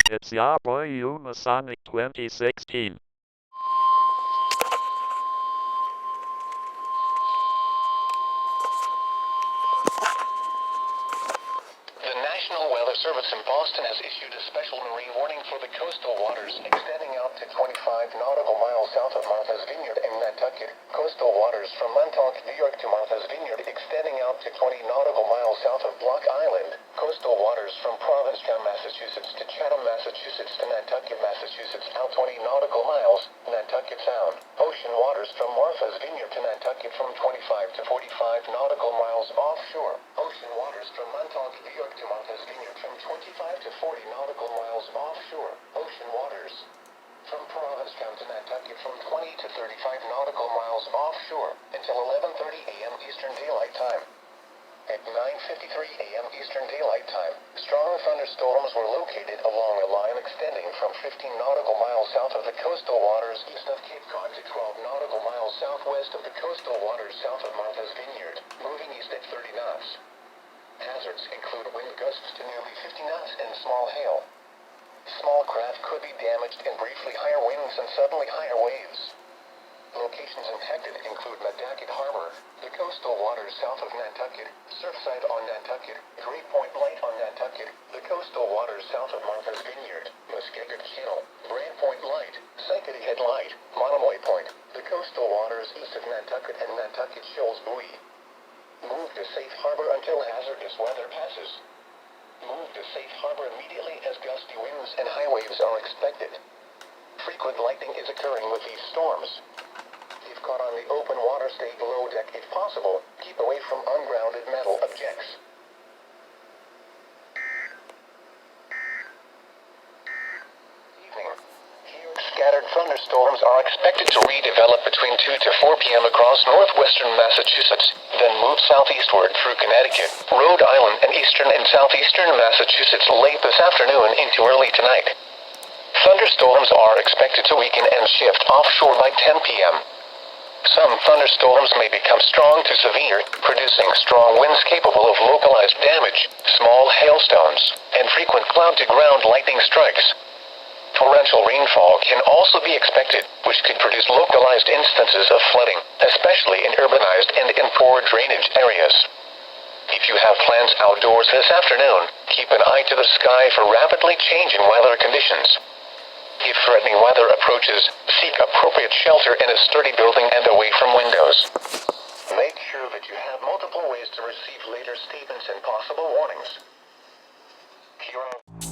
It's your boy Masonic 2016. The National Weather Service in Boston has issued a special marine warning for the coastal waters extending out to 25 nautical miles south of Martha's Vineyard in Nantucket. Coastal waters from Montauk, New York to Martha's Vineyard extending out to 20 nautical miles south of Block Island. Coastal waters from Provincetown, Massachusetts to Chatham, Massachusetts to Nantucket, Massachusetts out 20 nautical miles, Nantucket Sound. Ocean waters from Martha's Vineyard to Nantucket from 25 to 45 nautical miles offshore. Ocean waters from Montauk, New York to Martha's Vineyard from 25 to 40 nautical miles offshore. Ocean waters from Provincetown to Nantucket from 20 to 35 nautical miles offshore until 11:30 a.m. Eastern Daylight Time. At 9:53 a.m. Eastern Daylight Time, strong thunderstorms were located along a line extending from 15 nautical miles south of the coastal waters east of Cape Cod to 12 nautical miles southwest of the coastal waters south of Martha's Vineyard, moving east at 30 knots. Hazards include wind gusts to nearly 50 knots and small hail. Small craft could be damaged and briefly higher winds and suddenly higher waves. Locations impacted include Nantucket Harbor, the coastal waters south of Nantucket, Surfside on Nantucket, Great Point Light on Nantucket, the coastal waters south of Martha's Vineyard, Muskegee Channel, Brand Point Light, Sankaty Head Light, Monomoy Point, the coastal waters east of Nantucket and Nantucket Shoals Buoy. Move to safe harbor until hazardous weather passes. Move to safe harbor immediately as gusty winds and high waves are expected. Frequent lightning is occurring with these storms. If caught on the open water, stay below deck if possible. Keep away from ungrounded metal objects. Evening. Here, scattered thunderstorms are expected to redevelop between 2 to 4 p.m. across northwestern Massachusetts, then move southeastward through Connecticut, Rhode Island, and eastern and southeastern Massachusetts late this afternoon into early tonight. Thunderstorms are expected to weaken and shift offshore by 10 p.m. Some thunderstorms may become strong to severe, producing strong winds capable of localized damage, small hailstones, and frequent cloud-to-ground lightning strikes. Torrential rainfall can also be expected, which could produce localized instances of flooding, especially in urbanized and in poor drainage areas. If you have plans outdoors this afternoon, keep an eye to the sky for rapidly changing weather conditions. If threatening weather approaches, seek appropriate shelter in a sturdy building and away from windows. Make sure that you have multiple ways to receive later statements and possible warnings. Here are